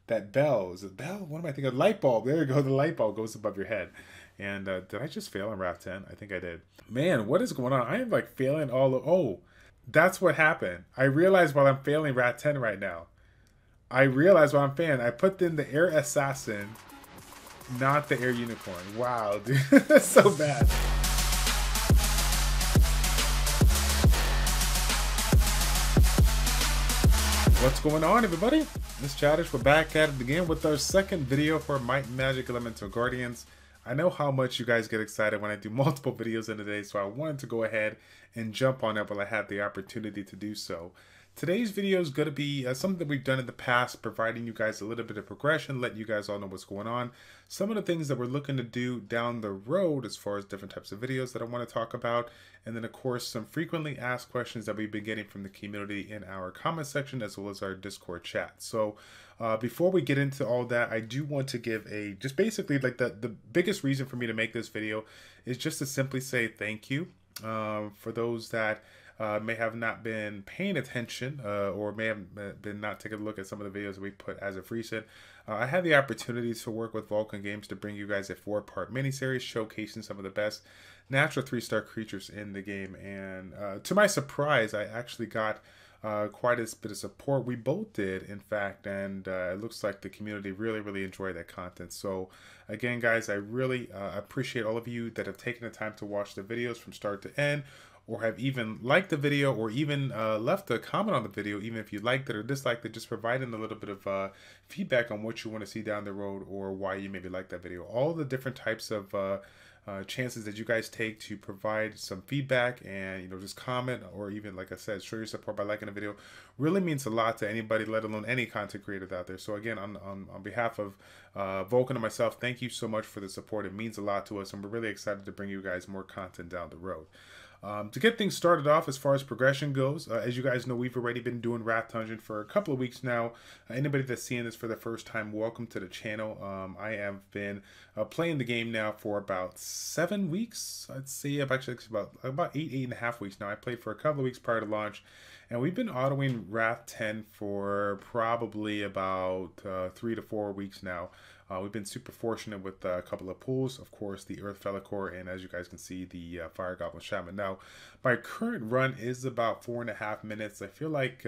that bell. Is it bell? What am I thinking? Light bulb. There you go. The light bulb goes above your head. And did I just fail in Wrath 10? I think I did. Man, what is going on? I am like failing all of. Oh, that's what happened. I realized while I'm failing Wrath 10 right now. I realized while I'm failing, I put in the air assassin, not the air unicorn. Wow, dude. That's so bad. What's going on, everybody? It's Childish. We're back at it again with our second video for Might and Magic Elemental Guardians. I know how much you guys get excited when I do multiple videos in a day, so I wanted to go ahead and jump on it while I had the opportunity to do so. Today's video is going to be something that we've done in the past, providing you guys a little bit of progression, letting you guys all know what's going on. Some of the things that we're looking to do down the road as far as different types of videos that I want to talk about. And then, of course, some frequently asked questions that we've been getting from the community in our comment section as well as our Discord chat. So before we get into all that, I do want to give just basically like the biggest reason for me to make this video is just to simply say thank you for those that may have not been paying attention or may have been not taking a look at some of the videos that we put as of recent. I had the opportunity to work with Vulcan Games to bring you guys a 4-part miniseries showcasing some of the best natural 3-star creatures in the game. And to my surprise, I actually got quite a bit of support. We both did, in fact, and it looks like the community really enjoyed that content. So again, guys, I really appreciate all of you that have taken the time to watch the videos from start to end, or have even liked the video, or even left a comment on the video, even if you liked it or disliked it, just providing a little bit of feedback on what you want to see down the road or why you maybe like that video. All the different types of chances that you guys take to provide some feedback and, you know, just comment, or even, like I said, show your support by liking the video really means a lot to anybody, let alone any content creator out there. So again, on behalf of Vulcan and myself, thank you so much for the support. It means a lot to us, and we're really excited to bring you guys more content down the road. To get things started off as far as progression goes, as you guys know, we've already been doing Wrath Dungeon for a couple of weeks now. Anybody that's seeing this for the first time, welcome to the channel. I have been playing the game now for about 7 weeks. I'd say actually it's about 8.5 weeks now. I played for a couple of weeks prior to launch, and we've been autoing Wrath 10 for probably about 3 to 4 weeks now. We've been super fortunate with a couple of pools, of course, the Earth Felicor, and as you guys can see, the Fire Goblin Shaman. Now, my current run is about 4.5 minutes. I feel like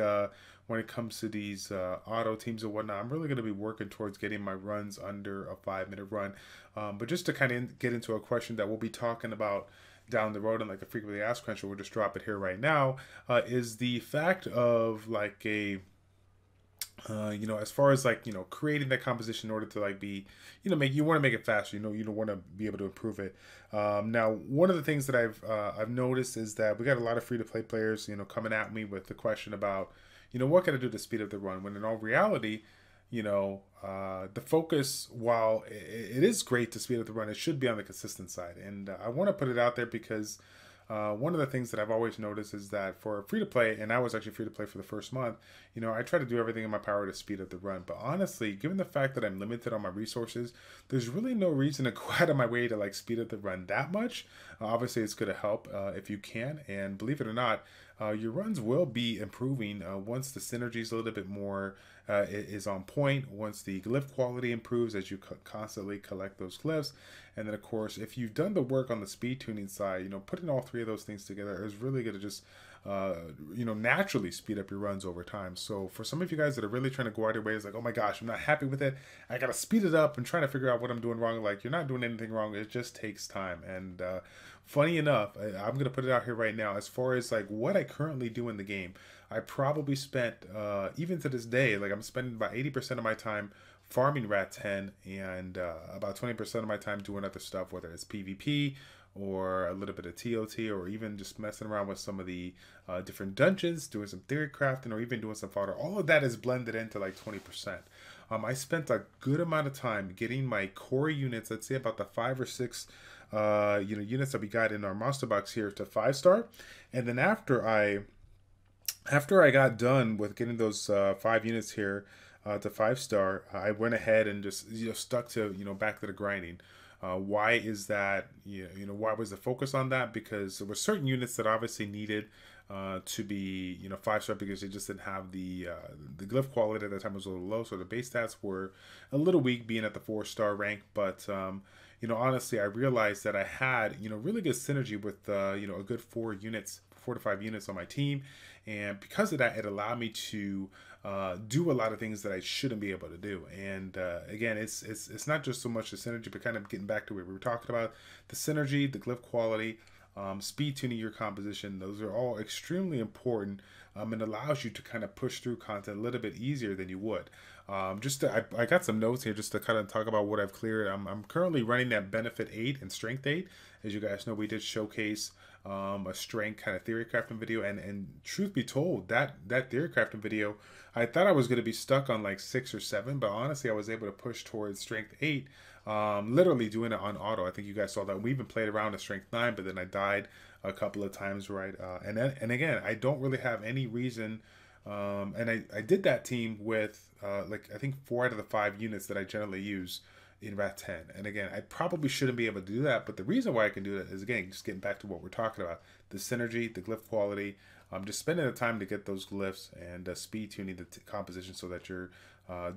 when it comes to these auto teams and whatnot, I'm really going to be working towards getting my runs under a 5-minute run. But just to kind of get into a question that we'll be talking about down the road, and like a frequently asked question, we'll just drop it here right now, is the fact of like a you know, as far as like, you know, creating that composition in order to like be, you know, you want to make it faster, you know, you don't want to be able to improve it. Now, one of the things that I've noticed is that we got a lot of free-to-play players, you know, coming at me with the question about, you know, what can I do to speed up the run, when in all reality, you know, the focus, while it is great to speed up the run, it should be on the consistent side. And I want to put it out there because one of the things that I've always noticed is that for free-to-play, and I was actually free-to-play for the first month, you know, I try to do everything in my power to speed up the run. But honestly, given the fact that I'm limited on my resources, there's really no reason to go out of my way to like speed up the run that much. Obviously, it's going to help if you can. And believe it or not, your runs will be improving once the synergy is a little bit more is on point, once the glyph quality improves as you constantly collect those glyphs. And then, of course, if you've done the work on the speed tuning side, you know, putting all three of those things together is really going to just, you know, naturally speed up your runs over time. So for some of you guys that are really trying to go out your way, it's like, oh my gosh, I'm not happy with it, I got to speed it up and trying to figure out what I'm doing wrong. Like, you're not doing anything wrong. It just takes time. And funny enough, I'm going to put it out here right now, as far as like what I currently do in the game, I probably spent, even to this day, like I'm spending about 80% of my time farming Rat 10 and about 20% of my time doing other stuff, whether it's PvP or a little bit of TOT, or even just messing around with some of the different dungeons, doing some theory crafting, or even doing some fodder. All of that is blended into like 20%. I spent a good amount of time getting my core units, let's say about the 5 or 6 you know, units that we got in our monster box here, to 5-star. And then after I got done with getting those 5 units here to 5-star, I went ahead and just, you know, stuck to, you know, back to the grinding. Why is that? Why was the focus on that? Because there were certain units that obviously needed to be 5-star because they just didn't have the glyph quality at the time was a little low, so the base stats were a little weak, being at the 4-star rank. But honestly, I realized that I had really good synergy with a good 4 to 5 units on my team, and because of that, it allowed me to do a lot of things that I shouldn't be able to do. And again, it's not just so much the synergy, but kind of getting back to what we were talking about: the synergy, the glyph quality, speed tuning your composition. Those are all extremely important, and allows you to kind of push through content a little bit easier than you would. I got some notes here just to kind of talk about what I've cleared. I'm currently running that benefit 8 and strength 8. As you guys know, we did showcase a strength kind of theory crafting video, and truth be told, that theory crafting video, I thought I was going to be stuck on like 6 or 7, but honestly I was able to push towards strength 8, literally doing it on auto. I think you guys saw that. We even played around to strength 9, but then I died a couple of times, right? And again, I don't really have any reason, and I did that team with like I think 4 out of the 5 units that I generally use in Rat 10. And again, I probably shouldn't be able to do that, but the reason why I can do that is, again, just getting back to what we're talking about: the synergy, the glyph quality, just spending the time to get those glyphs, and speed tuning the composition so that you're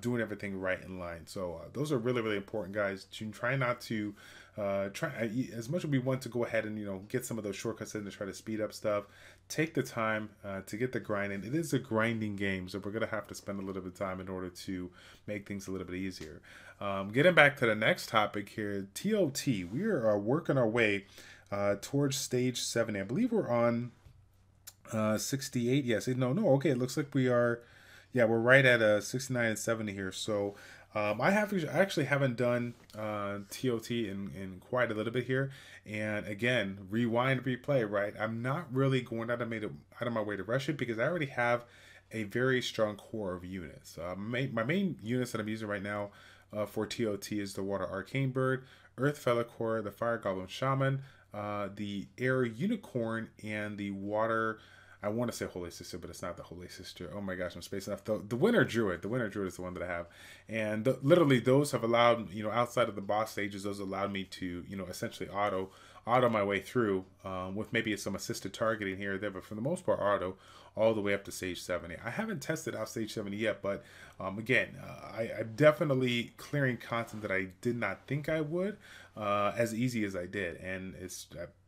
doing everything right in line. So those are really, really important, guys. To try not to as much as we want to go ahead and get some of those shortcuts in to try to speed up stuff, take the time to get the grind in. It is a grinding game, so we're gonna have to spend a little bit of time in order to make things a little bit easier. Getting back to the next topic here, TLT. We are working our way towards stage 70. I believe we're on 68. Yes. No. Okay. It looks like we are. Yeah, we're right at 69 and 70 here. So I actually haven't done TOT in quite a little bit here. And again, rewind, replay, right? I'm not really going out of my way to rush it because I already have a very strong core of units. My main units that I'm using right now for TOT is the Water Arcane Bird, Earth Core, the Fire Goblin Shaman, the Air Unicorn, and the Water... I want to say Holy Sister, but it's not the Holy Sister. Oh my gosh, I'm spacing off. The Winter Druid. The Winter Druid is the one that I have. And literally those have allowed, outside of the boss stages, those allowed me to, essentially auto my way through with maybe some assisted targeting here or there, but for the most part, auto all the way up to stage 70. I haven't tested out stage 70 yet, but again, I'm definitely clearing content that I did not think I would as easy as I did. And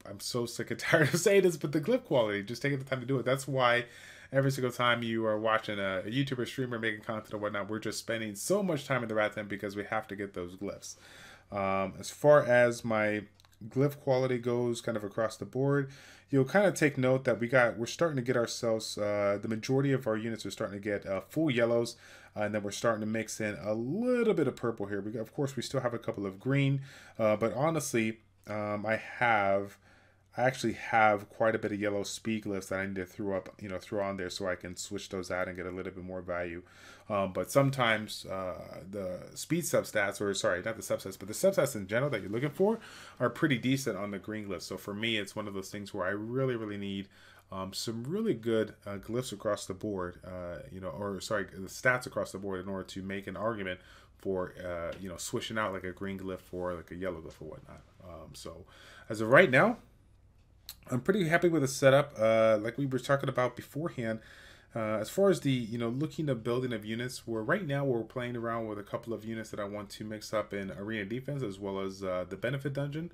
I'm so sick and tired of saying this, but the glyph quality, just taking the time to do it. That's why every single time you are watching a YouTuber, streamer making content or whatnot, we're just spending so much time in the rat tent because we have to get those glyphs. As far as my glyph quality goes kind of across the board, you'll kind of take note that we're starting to get ourselves, the majority of our units are starting to get full yellows, and then we're starting to mix in a little bit of purple here. Of course, we still have a couple of green, but honestly, I actually have quite a bit of yellow speed glyphs that I need to throw on there so I can switch those out and get a little bit more value. But sometimes the speed substats, or sorry, not the substats, but the substats in general that you're looking for are pretty decent on the green glyphs. So for me, it's one of those things where I really, really need some really good glyphs across the board, the stats across the board in order to make an argument for, switching out like a green glyph for like a yellow glyph or whatnot. So as of right now, I'm pretty happy with the setup. Like we were talking about beforehand, as far as the looking at building of units, right now we're playing around with a couple of units that I want to mix up in arena defense as well as the benefit dungeon.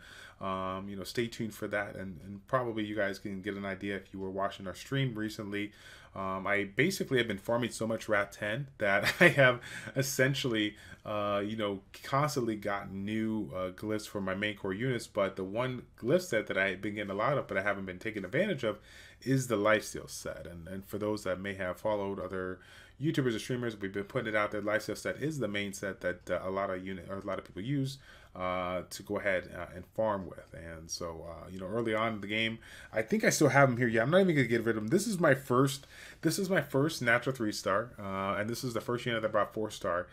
Stay tuned for that, and probably you guys can get an idea if you were watching our stream recently. I basically have been farming so much Rat 10 that I have essentially, constantly gotten new glyphs for my main core units. But the one glyph set that I've been getting a lot of, but I haven't been taking advantage of, is the lifesteal set. And for those that may have followed other YouTubers or streamers, we've been putting it out there. Lifesteal set is the main set that a lot of people use to go ahead and farm with. And so early on in the game, I think I still have them here. Yeah, I'm not even gonna get rid of them. This is my first natural 3-star, and this is the first unit that brought 4-star.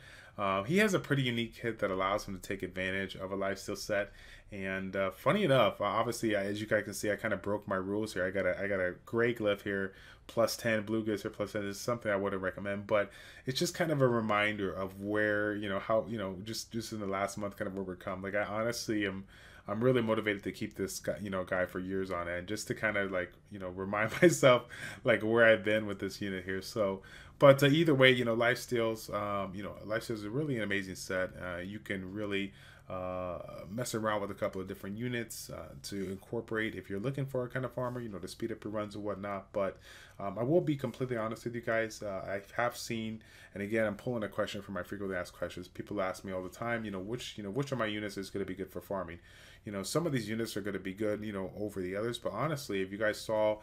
He has a pretty unique hit that allows him to take advantage of a lifesteal set. And funny enough, obviously, as you guys can see, I kind of broke my rules here. I got a gray glyph here, +10, blue glyph here, +10. This is something I wouldn't recommend, but it's just kind of a reminder of where, how, just in the last month, kind of where we've come. Like, I honestly I'm really motivated to keep this guy, guy for years on end, just to kind of like, remind myself like where I've been with this unit here. So, but either way, lifesteals, lifesteals is really an amazing set. You can really mess around with a couple of different units to incorporate if you're looking for a kind of farmer, to speed up your runs and whatnot. But I will be completely honest with you guys. I have seen, and again, I'm pulling a question from my frequently asked questions. People ask me all the time, which of my units is going to be good for farming. Some of these units are going to be good, over the others. But honestly, if you guys saw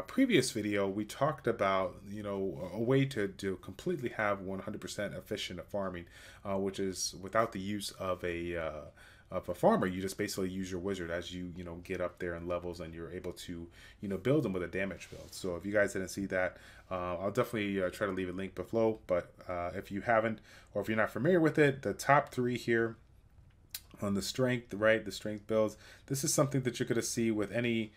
previous video, we talked about a way to completely have 100% efficient farming, which is without the use of a farmer. You just basically use your wizard as you get up there in levels, and you're able to build them with a damage build. So if you guys didn't see that, I'll definitely try to leave a link below. But if you haven't, or if you're not familiar with it, the top 3 here on the strength, right, the strength builds, this is something that you're going to see with any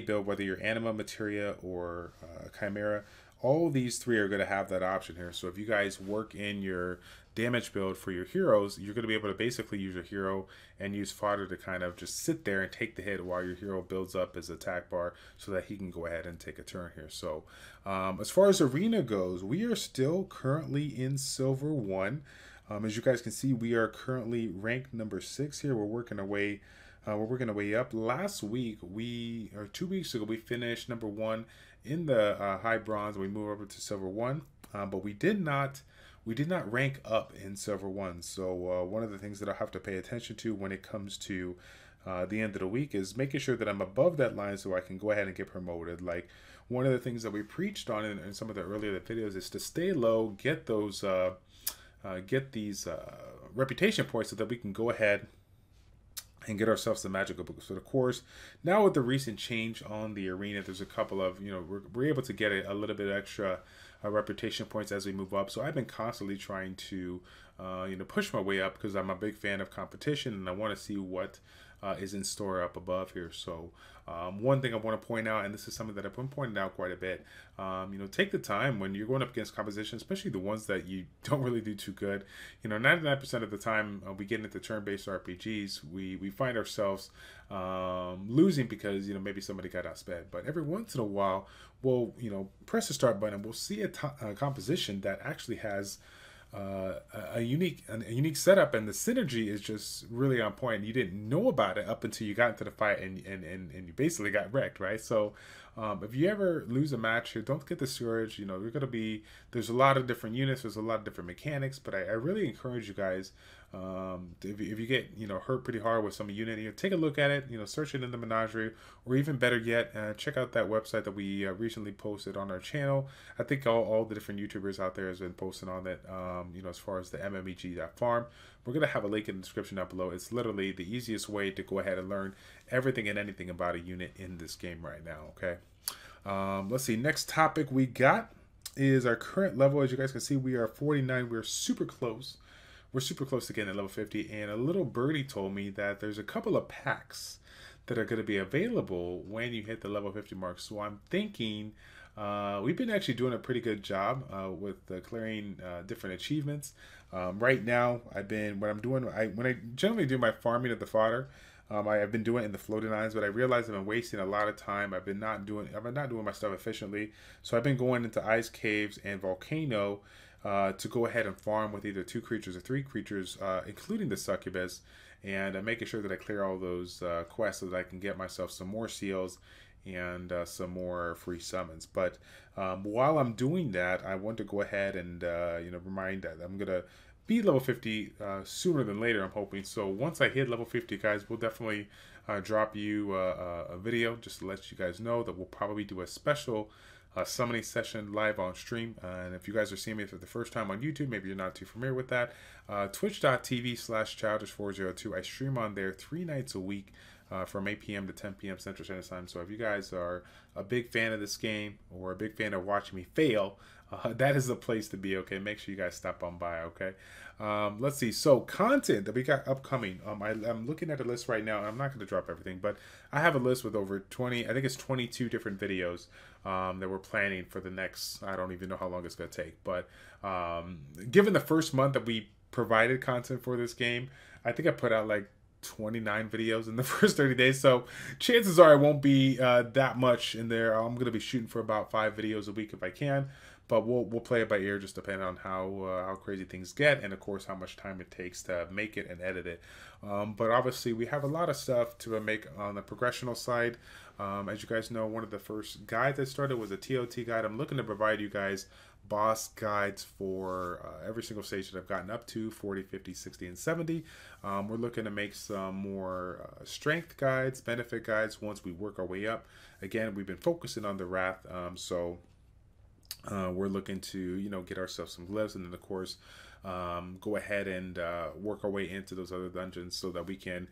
build, whether you're anima, materia, or chimera. All these 3 are going to have that option here. So if you guys work in your damage build for your heroes, you're going to be able to basically use your hero and use fodder to kind of just sit there and take the hit while your hero builds up his attack bar, so that he can go ahead and take a turn here. So as far as arena goes, we are still currently in silver 1. As you guys can see, we are currently ranked number 6 here. We're working our way up. Last week, 2 weeks ago, we finished number 1 in the high bronze. We moved over to silver 1, but we did not rank up in silver 1. So one of the things that I have to pay attention to when it comes to the end of the week is making sure that I'm above that line so I can go ahead and get promoted. Like, one of the things that we preached on in some of the earlier videos is to stay low, get those these reputation points, so that we can go ahead and get ourselves the magical book. So of course, now with the recent change on the arena, there's a couple of, we're able to get a little bit extra reputation points as we move up. So I've been constantly trying to, push my way up, because I'm a big fan of competition, and I want to see what is in store up above here. So one thing I want to point out, and this is something that I've been pointing out quite a bit, take the time when you're going up against competition, especially the ones that you don't really do too good. 99% of the time we get into turn-based RPGs, we find ourselves losing because maybe somebody got outsped. But every once in a while, we'll press the start button, and we'll see a composition that actually has a unique setup, and the synergy is just really on point. You didn't know about it up until you got into the fight, and you basically got wrecked, right? So if you ever lose a match here, don't get discouraged. You're gonna be, there's a lot of different units, there's a lot of different mechanics, but I really encourage you guys, if you get hurt pretty hard with some unit, take a look at it, search it in the menagerie, or even better yet, check out that website that we recently posted on our channel. I think all the different YouTubers out there has been posting on it, as far as the MMEG.farm. We're gonna have a link in the description down below. It's literally the easiest way to go ahead and learn everything and anything about a unit in this game right now. Okay, let's see, next topic we got is our current level. As you guys can see, we are 49. We're super close. We're super close to getting at level 50, and a little birdie told me that there's a couple of packs that are going to be available when you hit the level 50 mark. So I'm thinking we've been actually doing a pretty good job with clearing different achievements. Right now, when I generally do my farming of the fodder, I've been doing it in the floating islands, but I realized I've been wasting a lot of time. I've been not doing my stuff efficiently. So I've been going into ice caves and volcano to go ahead and farm with either 2 creatures or 3 creatures, including the succubus, and making sure that I clear all those quests so that I can get myself some more seals and some more free summons. But while I'm doing that, I want to go ahead and remind that I'm gonna be level 50 sooner than later, I'm hoping. So once I hit level 50, guys, we'll definitely drop you a video just to let you guys know that we'll probably do a special summoning session live on stream. And if you guys are seeing me for the first time on YouTube, maybe you're not too familiar with that, twitch.tv/childish402. I stream on there 3 nights a week from 8 p.m. to 10 p.m. Central Standard Time. So if you guys are a big fan of this game, or a big fan of watching me fail, that is the place to be. Okay, make sure you guys stop on by. Okay, let's see. So content that we got upcoming. I'm looking at a list right now. I'm not going to drop everything, but I have a list with over 20. I think it's 22 different videos that we're planning for the next. I don't even know how long it's going to take. But given the first month that we provided content for this game, I think I put out like 29 videos in the first 30 days, so chances are it won't be that much in there. I'm going to be shooting for about 5 videos a week if I can, but we'll play it by ear, just depending on how crazy things get, and of course how much time it takes to make it and edit it. But obviously we have a lot of stuff to make on the progressional side. As you guys know, one of the first guides I started was a TOT guide. I'm looking to provide you guys boss guides for every single stage that I've gotten up to, 40, 50, 60, and 70. We're looking to make some more strength guides, benefit guides once we work our way up. Again, we've been focusing on the Wrath, so we're looking to, you know, get ourselves some glyphs, and then of course go ahead and work our way into those other dungeons so that we can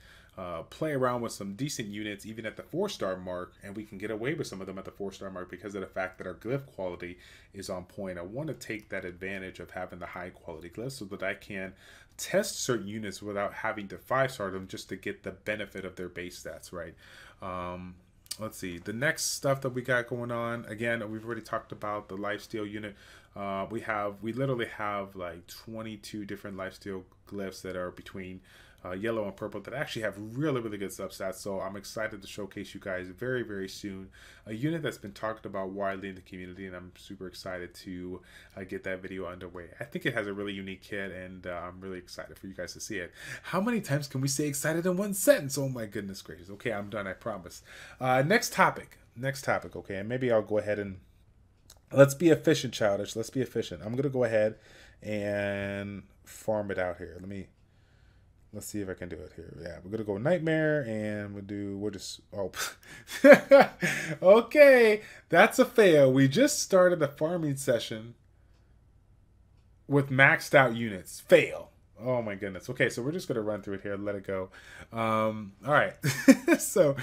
play around with some decent units even at the 4-star mark, and we can get away with some of them at the 4-star mark because of the fact that our glyph quality is on point. I want to take that advantage of having the high quality glyphs so that I can test certain units without having to 5-star them just to get the benefit of their base stats, right? Let's see, the next stuff that we got going on, again, we've already talked about the lifesteal unit. We literally have like 22 different lifesteal glyphs that are between yellow and purple that actually have really good substats. So I'm excited to showcase you guys very, very soon a unit that's been talked about widely in the community, and I'm super excited to get that video underway. I think it has a really unique kit, and I'm really excited for you guys to see it. How many times can we say excited in one sentence? Oh my goodness gracious. Okay, I'm done, I promise. Next topic, okay, and maybe I'll go ahead and let's be efficient, Childish. Let's be efficient. I'm gonna go ahead and farm it out here. Let's see if I can do it here. Yeah, we're gonna go Nightmare, and we'll just, oh. Okay, that's a fail. We just started a farming session with maxed out units. Fail. Oh my goodness. Okay, so we're just gonna run through it here and let it go. All right. so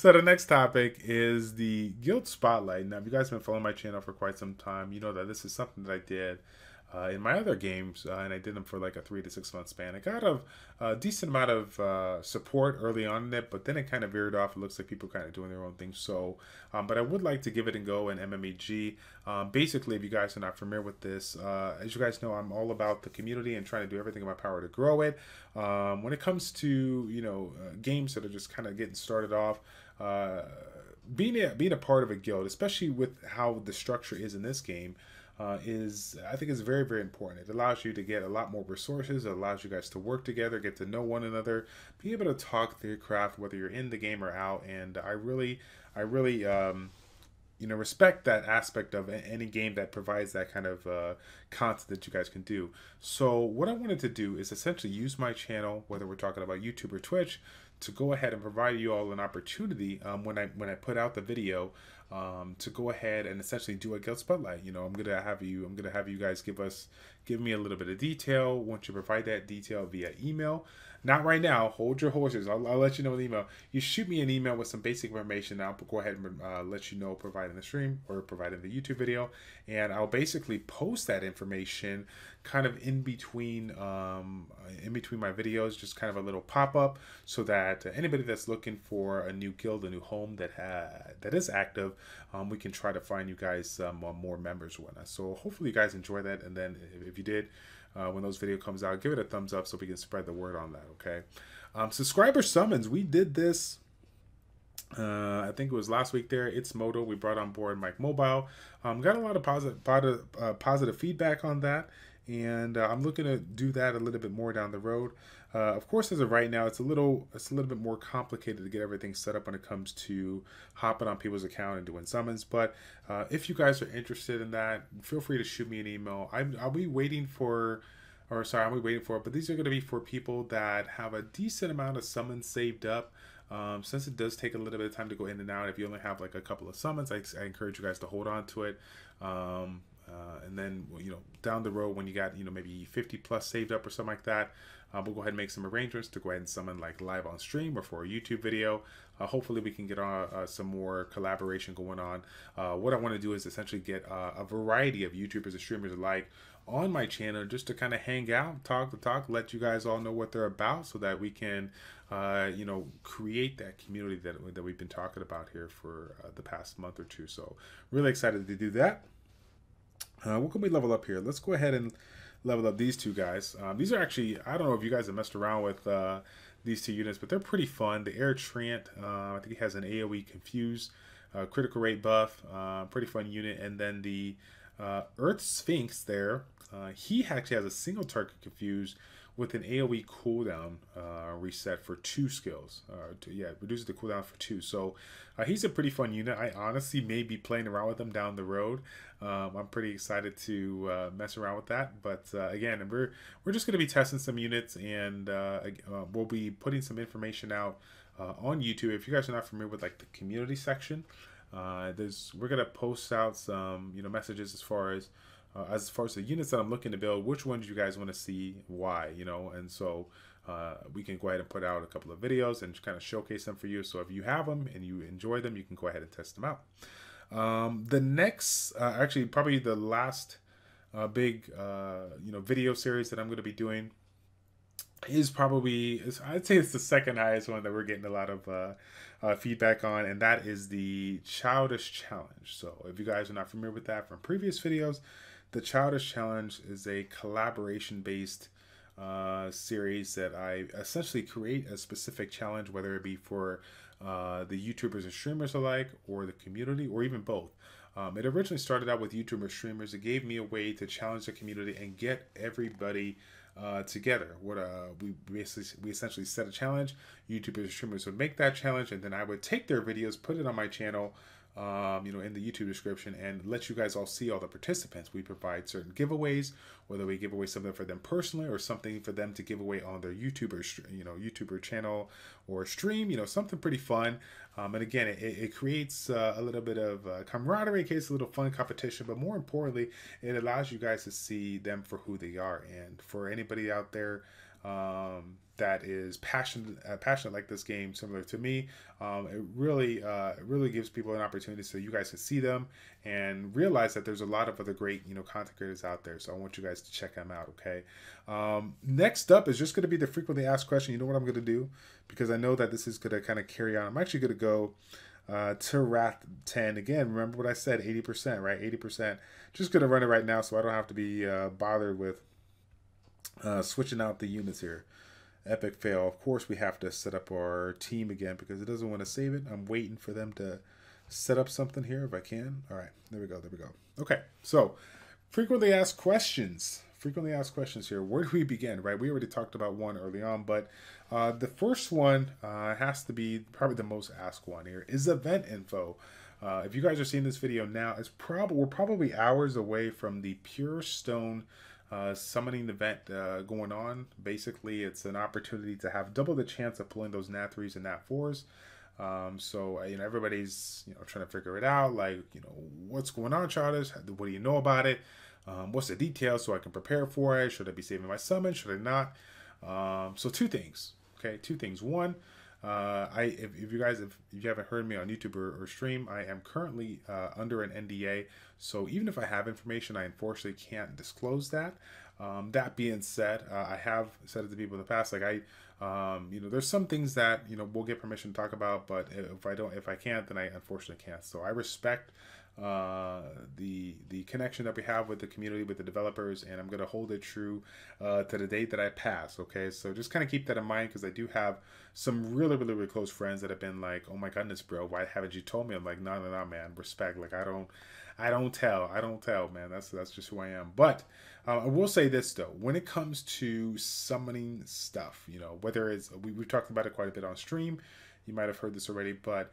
the next topic is the Guild Spotlight. Now, if you guys have been following my channel for quite some time, you know that this is something that I did in my other games, and I did them for like a 3 to 6 month span. I got a decent amount of support early on in it, but then it kind of veered off. It looks like people kind of doing their own thing. So, but I would like to give it a go in MMEG. Basically, if you guys are not familiar with this, as you guys know, I'm all about the community and trying to do everything in my power to grow it. When it comes to, you know, games that are just kind of getting started off, being a part of a guild, especially with how the structure is in this game, I think is very, very important. It allows you to get a lot more resources. It allows you guys to work together, get to know one another, be able to talk through your craft, whether you're in the game or out. And I really, you know, respect that aspect of any game that provides that kind of content that you guys can do. So what I wanted to do is essentially use my channel, whether we're talking about YouTube or Twitch, to go ahead and provide you all an opportunity when I put out the video to go ahead and essentially do a guild spotlight. You know, I'm gonna have you guys give me a little bit of detail. Once you provide that detail via email, not right now. Hold your horses. I'll let you know in the email. You shoot me an email with some basic information. I'll go ahead and let you know, provide in the stream or provide in the YouTube video, and I'll basically post that information kind of in between my videos, just kind of a little pop-up, so that anybody that's looking for a new guild, a new home that is active, we can try to find you guys some more members or whatnot. So hopefully you guys enjoy that, and then if you did, when those video comes out, give it a thumbs up so we can spread the word on that. Okay. Subscriber summons, we did this I think it was last week there. It's Moto. We brought on board Mike Mobile. Got a lot of positive feedback on that, and I'm looking to do that a little bit more down the road. Of course, as of right now, it's a little bit more complicated to get everything set up when it comes to hopping on people's account and doing summons. But if you guys are interested in that, feel free to shoot me an email. I'll be waiting for, or sorry, I'll be waiting for it. But these are going to be for people that have a decent amount of summons saved up. Since it does take a little bit of time to go in and out, if you only have like a couple of summons, I encourage you guys to hold on to it. And then, you know, down the road when you got, you know, maybe 50 plus saved up or something like that, we'll go ahead and make some arrangements to go ahead and summon like live on stream or for a YouTube video. Hopefully we can get some more collaboration going on. What I want to do is essentially get a variety of YouTubers and streamers alike on my channel just to kind of hang out, talk the talk, let you guys all know what they're about so that we can, you know, create that community that we've been talking about here for the past month or two. So really excited to do that. What can we level up here? Let's go ahead and level up these two guys. These are actually, I don't know if you guys have messed around with these two units, but they're pretty fun. The Air Treant, I think he has an AoE Confuse, critical rate buff, pretty fun unit. And then the Earth Sphinx there, he actually has a single target Confuse with an AoE cooldown reset for 2 skills. Reduces the cooldown for 2. So he's a pretty fun unit. I honestly may be playing around with him down the road. I'm pretty excited to mess around with that. But again, we're just going to be testing some units, and we'll be putting some information out on YouTube. If you guys are not familiar with like the community section, we're going to post out some messages as far as the units that I'm looking to build, which ones you guys want to see, why, and so we can go ahead and put out a couple of videos and kind of showcase them for you. So if you have them and you enjoy them, you can go ahead and test them out. The next, actually probably the last big, video series that I'm going to be doing is probably, I'd say it's the second highest one that we're getting a lot of feedback on, and that is the Childish Challenge. So if you guys are not familiar with that from previous videos, the Childish Challenge is a collaboration-based series that I essentially create a specific challenge, whether it be for the YouTubers and streamers alike, or the community, or even both. It originally started out with YouTuber streamers. It gave me a way to challenge the community and get everybody together. We essentially set a challenge. YouTubers and streamers would make that challenge, and then I would take their videos, put it on my channel, in the YouTube description, and let you guys all see all the participants. We provide certain giveaways, whether we give away something for them personally or something for them to give away on their YouTuber channel or stream, something pretty fun. And again, it creates a little bit of camaraderie, it creates a little fun competition, but more importantly, it allows you guys to see them for who they are. And for anybody out there that is passionate like this game, similar to me, it really gives people an opportunity so you guys can see them and realize that there's a lot of other great content creators out there. So I want you guys to check them out. Okay. Next up is just going to be the frequently asked question. You know what I'm going to do, because I know that this is going to kind of carry on. I'm actually going to go to Wrath 10 again. Remember what I said, 80%, right? 80%. Just going to run it right now so I don't have to be bothered with switching out the units here. Epic fail. Of course, we have to set up our team again because it doesn't want to save it. I'm waiting for them to set up something here if I can. All right, there we go. Okay, so frequently asked questions. Frequently asked questions here. Where do we begin, right? We already talked about one early on, but the first one has to be probably the most asked one here is event info. If you guys are seeing this video now, we're probably hours away from the Pure Stone summoning event going on. Basically, it's an opportunity to have double the chance of pulling those Nat 3s and Nat 4s. So everybody's trying to figure it out, like what's going on, Childish? What do you know about it? What's the details so I can prepare for it? Should I be saving my summon? Should I not? So two things. Okay, two things. One, if you haven't heard me on YouTube or stream, I am currently under an NDA. So even if I have information, I unfortunately can't disclose that. That being said, I have said it to people in the past, like there's some things that we'll get permission to talk about, but if I can't, then I unfortunately can't. So I respect the connection that we have with the community, with the developers, and I'm going to hold it true to the date that I pass. Okay, so just kind of keep that in mind, because I do have some really close friends that have been like, oh my goodness, bro, why haven't you told me? I'm like, no, man, respect. Like I don't tell, man. That's just who I am. But I will say this though, when it comes to summoning stuff, whether it's we've talked about it quite a bit on stream, you might have heard this already, but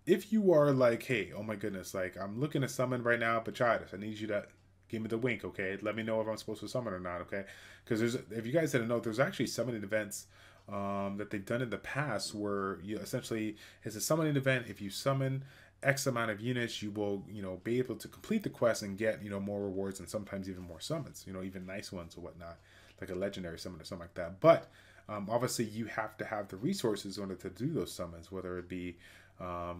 if you are like, hey, oh my goodness, like I'm looking to summon right now, but Childish, I need you to give me the wink, okay? Let me know if I'm supposed to summon or not, okay? Because if you guys didn't know, there's actually summoning events that they've done in the past where you essentially, it's a summoning event. If you summon X amount of units, you will, be able to complete the quest and get, more rewards and sometimes even more summons, even nice ones or whatnot, like a legendary summon or something like that. But obviously, you have to have the resources in order to do those summons, whether it be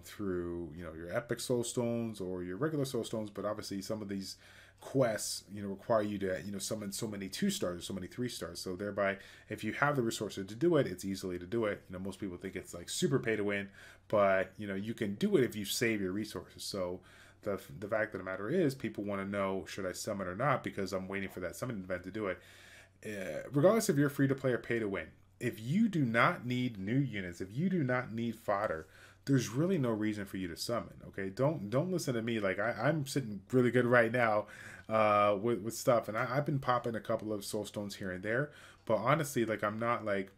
through, your epic soul stones or your regular soul stones. But obviously, some of these quests, require you to, summon so many 2-stars or so many 3-stars. So thereby, if you have the resources to do it, it's easily to do it. Most people think it's like super pay to win, but you can do it if you save your resources. So the fact of the matter is, people want to know, should I summon or not, because I'm waiting for that summon event to do it. Regardless if you're free to play or pay to win, if you do not need new units, if you do not need fodder, there's really no reason for you to summon. Okay, don't listen to me. Like I'm sitting really good right now with stuff, and I've been popping a couple of soul stones here and there. But honestly, like I'm not like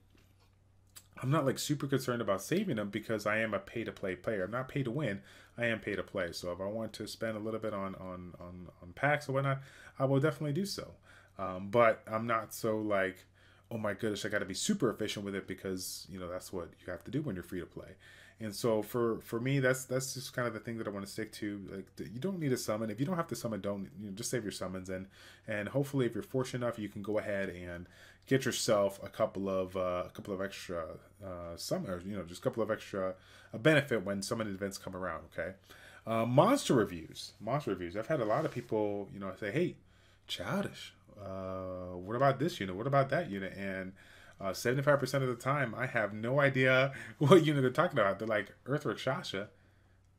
super concerned about saving them, because I am a pay to play player. I'm not pay to win. I am pay to play. So if I want to spend a little bit on packs or whatnot, I will definitely do so. But I'm not so like, oh my goodness, I got to be super efficient with it, because that's what you have to do when you're free to play. And so for me, that's just kind of the thing that I want to stick to. Like, you don't need a summon. If you don't have to summon, don't just save your summons, and hopefully, if you're fortunate enough, you can go ahead and get yourself a couple of extra summons, just a couple of extra benefit when summon events come around. Okay, monster reviews. I've had a lot of people say, hey, Childish, what about this unit? What about that unit? And 75% of the time, I have no idea what unit they're talking about. They're like, Earth Rakshasa,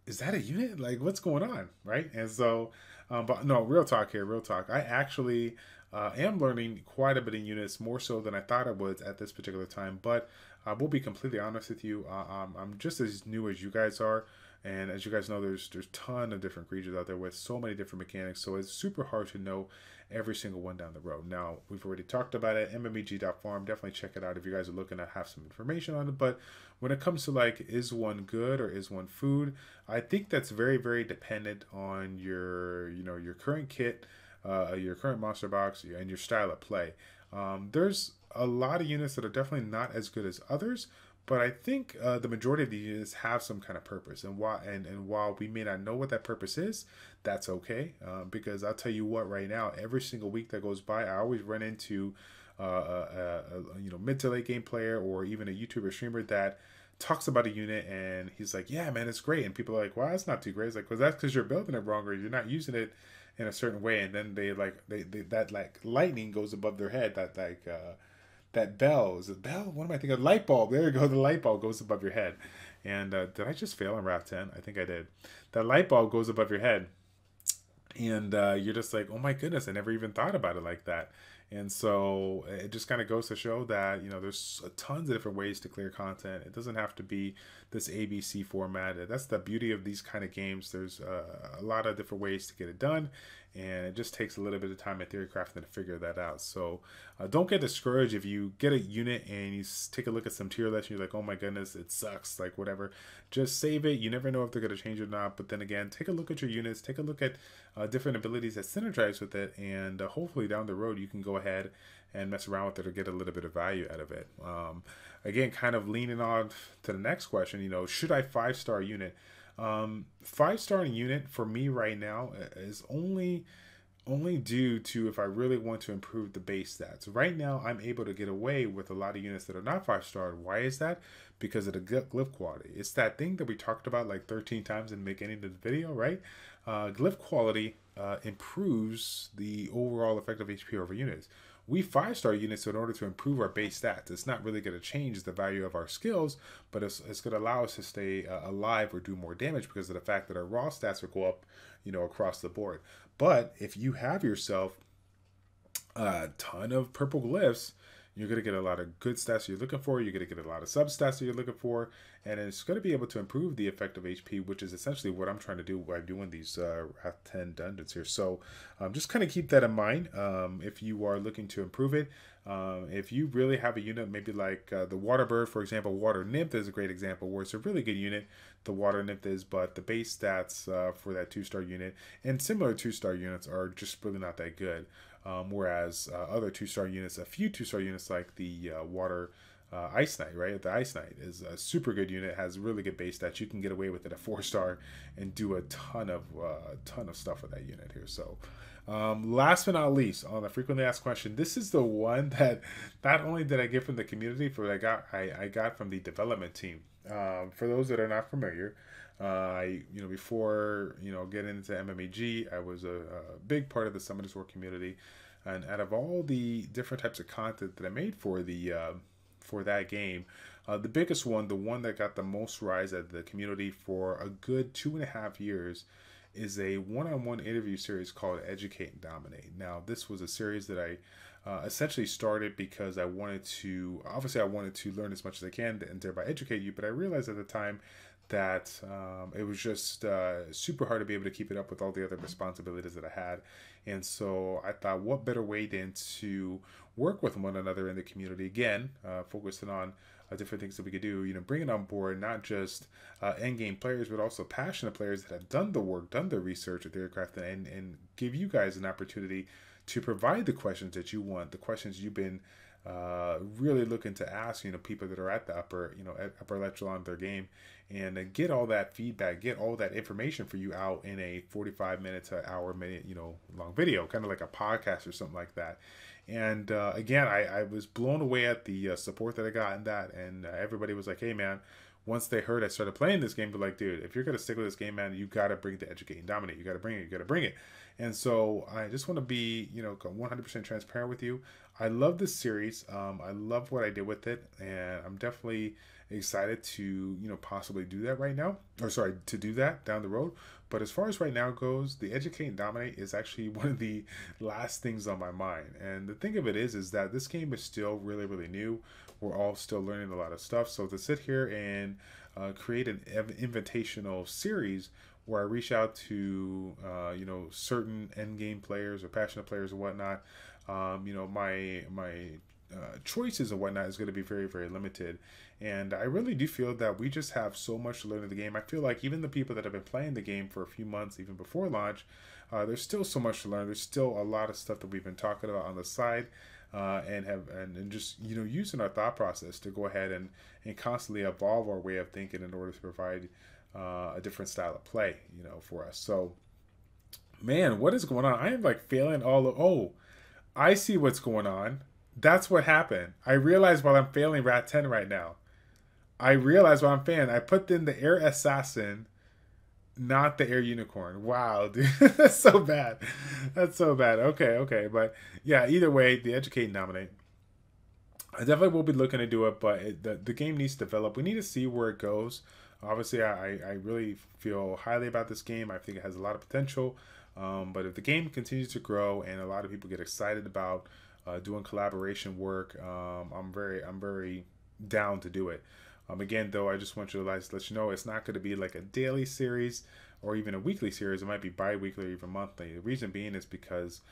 is that a unit? Like, what's going on, right? And so, but no, real talk here, real talk. I actually am learning quite a bit of units, more so than I thought I would at this particular time. But I will be completely honest with you. I'm just as new as you guys are. And as you guys know, there's a ton of different creatures out there with so many different mechanics. So it's super hard to know every single one down the road. Now, we've already talked about it. MMEG.farm. Definitely check it out if you guys are looking to have some information on it. But when it comes to like, is one good or is one food? I think that's very, very dependent on your, your current kit, your current monster box, and your style of play. There's a lot of units that are definitely not as good as others. But I think the majority of the units have some kind of purpose, and while we may not know what that purpose is, that's okay. Because I'll tell you what, right now, every single week that goes by, I always run into mid to late game player or even a YouTuber streamer that talks about a unit and he's like, yeah, man, it's great, and people are like, well, that's not too great. It's like, well, that's because you're building it wrong, or you're not using it in a certain way, and then they that like lightning goes above their head, that bell, is it bell? What am I thinking? Light bulb. There you go. The light bulb goes above your head. And did I just fail on Wrath 10? I think I did. That light bulb goes above your head. And you're just like, oh my goodness, I never even thought about it like that. And so it just kind of goes to show that, there's tons of different ways to clear content. It doesn't have to be this ABC format. That's the beauty of these kind of games. There's a lot of different ways to get it done. And it just takes a little bit of time at theory crafting to figure that out. So don't get discouraged if you get a unit and you take a look at some tier lists and you're like, oh my goodness, it sucks, like whatever. Just save it. You never know if they're going to change or not. But then again, take a look at your units. Take a look at different abilities that synergize with it. And hopefully down the road, you can go ahead and mess around with it or get a little bit of value out of it. Again, kind of leaning on to the next question, should I 5-star unit? 5-star unit for me right now is only due to if I really want to improve the base stats. Right now, I'm able to get away with a lot of units that are not 5-star. Why is that? Because of the glyph quality. It's that thing that we talked about like 13 times in the beginning of the video, right? Glyph quality improves the overall effective HP over units. We 5-star units in order to improve our base stats. It's not really going to change the value of our skills, but it's going to allow us to stay alive or do more damage because of the fact that our raw stats will go up, across the board. But if you have yourself a ton of purple glyphs, you're going to get a lot of good stats you're looking for. You're going to get a lot of sub stats that you're looking for. And it's going to be able to improve the effective HP, which is essentially what I'm trying to do by doing these Wrath 10 dungeons here. So just kind of keep that in mind if you are looking to improve it. If you really have a unit, maybe like the Water Bird, for example, Water Nymph is a great example where it's a really good unit. The Water Nymph is, but the base stats for that 2-star unit and similar 2-star units are just really not that good. Whereas other 2-star units, a few 2-star units like the Water Ice Knight, right? The Ice Knight is a super good unit, has really good base stats. You can get away with it at 4-star and do a ton of stuff with that unit here. So last but not least, on the frequently asked question, this is the one that not only did I get from the community, but I got from the development team. For those that are not familiar, before getting into MMEG, I was a big part of the Summoners War community, and out of all the different types of content that I made for that game, the biggest one, the one that got the most rise at the community for a good 2.5 years, is a one-on-one interview series called Educate and Dominate. Now, this was a series that I essentially started because I wanted to learn as much as I can and thereby educate you, but I realized at the time that it was just super hard to be able to keep it up with all the other responsibilities that I had. And so I thought, what better way than to work with one another in the community, again, focusing on different things that we could do, bringing on board not just end-game players, but also passionate players that have done the work, done the research of the aircraft, and give you guys an opportunity to provide the questions that you want, the questions you've been really looking to ask, people that are at the upper echelon of their game, and get all that feedback, get all that information for you out in a 45-minute to hour-minute, long video, kind of like a podcast or something like that. And again, I was blown away at the support that I got in that, and everybody was like, hey man, once they heard I started playing this game, they're like, dude, if you're going to stick with this game, man, you got to bring the Educate and Dominate. You got to bring it. You got to bring it. And so I just want to be, 100% transparent with you. I love this series. I love what I did with it, and I'm definitely excited to, possibly do that right now, to do that down the road. But as far as right now goes, the Educate and Dominate is actually one of the last things on my mind. And the thing of it is that this game is still really, really new. We're all still learning a lot of stuff. So to sit here and create an invitational series where I reach out to, certain end game players or passionate players and whatnot, my choices and whatnot is going to be very, very limited. And I really do feel that we just have so much to learn in the game. I feel like even the people that have been playing the game for a few months, even before launch, there's still so much to learn. There's still a lot of stuff that we've been talking about on the side, and just using our thought process to go ahead and constantly evolve our way of thinking in order to provide a different style of play, for us. So, man, what is going on? I am like failing all of. Oh, I see what's going on. That's what happened. I realize while I'm failing Rat 10 right now. I put in the Air Assassin, not the Air Unicorn. Wow, dude. That's so bad. That's so bad. Okay. But yeah, either way, the Educate and Dominate, I definitely will be looking to do it, but the game needs to develop. We need to see where it goes. Obviously, I really feel highly about this game. I think it has a lot of potential. But if the game continues to grow and a lot of people get excited about doing collaboration work, I'm very down to do it. Again, though, I just want you to let you know it's not going to be like a daily series or even a weekly series. It might be bi-weekly or even monthly. The reason being is because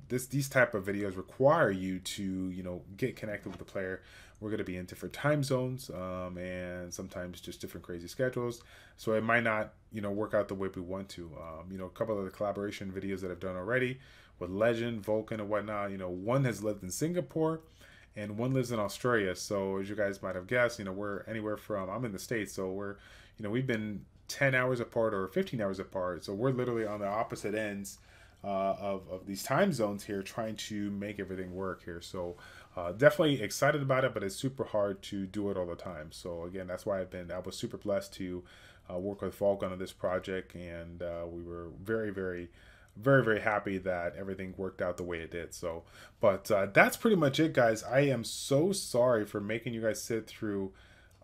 these type of videos require you to get connected with the player. We're going to be in different time zones and sometimes just different crazy schedules, so it might not work out the way we want to. A couple of the collaboration videos that I've done already with Legend, Vulcan, and whatnot. One has lived in Singapore and one lives in Australia. So as you guys might have guessed, we're anywhere from, I'm in the States, so we're, we've been 10 hours apart or 15 hours apart. So we're literally on the opposite ends of these time zones here, trying to make everything work here. So definitely excited about it, but it's super hard to do it all the time. So again, that's why I was super blessed to work with Vulcan on this project, and we were very happy that everything worked out the way it did. So, but that's pretty much it, guys. I am so sorry for making you guys sit through,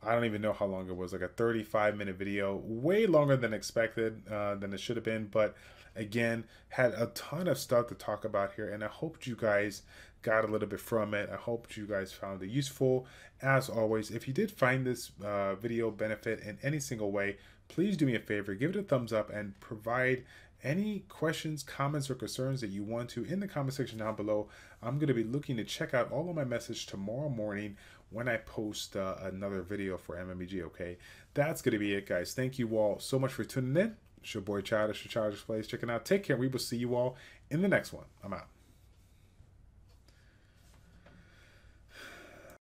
I don't even know how long it was, like a 35-minute video, way longer than expected, than it should have been. But again, had a ton of stuff to talk about here, and I hope you guys got a little bit from it. I hope you guys found it useful. As always, if you did find this video benefit in any single way, please do me a favor, give it a thumbs up, and provide any questions, comments, or concerns that you want to in the comment section down below. I'm going to be looking to check out all of my message tomorrow morning when I post another video for MMEG, okay? That's going to be it, guys. Thank you all so much for tuning in. It's your boy Childish, ChildishPlays. Checking out. Take care. We will see you all in the next one. I'm out.